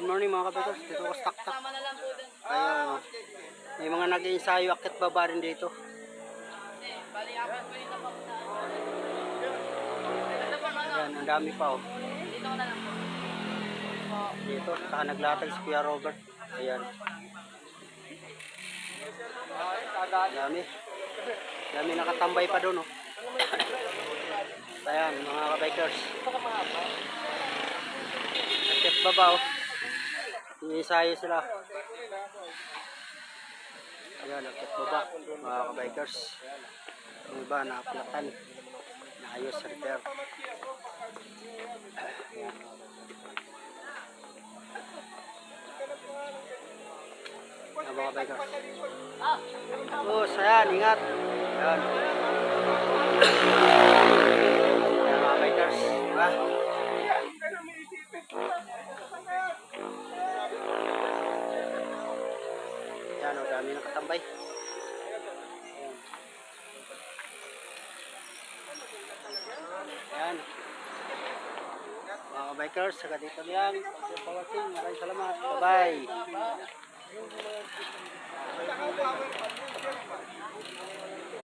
Good morning mga kabikers, dito ko staktak. Ayun, may mga nag-iensayo akit baba rin dito. Ayan, ang dami pa oh. Dito, saka naglatag si Kuya Robert. Ayan. Dami. Dami nakatambay pa doon oh. Ayan, mga kabikers. Akit baba oh. Iensayo sila. Ayan, akit baba mga kabikers. Yung iba naaplatan. Naayos sa repair. Ayan. Ayan mga kabikers. Oh, ayan, ingat. Ayan. Ayan mga kabikers. Diba? Ayan o, dami nakatambay. Ayan. Mga bikers, saka dito lang. Maraming salamat. Bye-bye.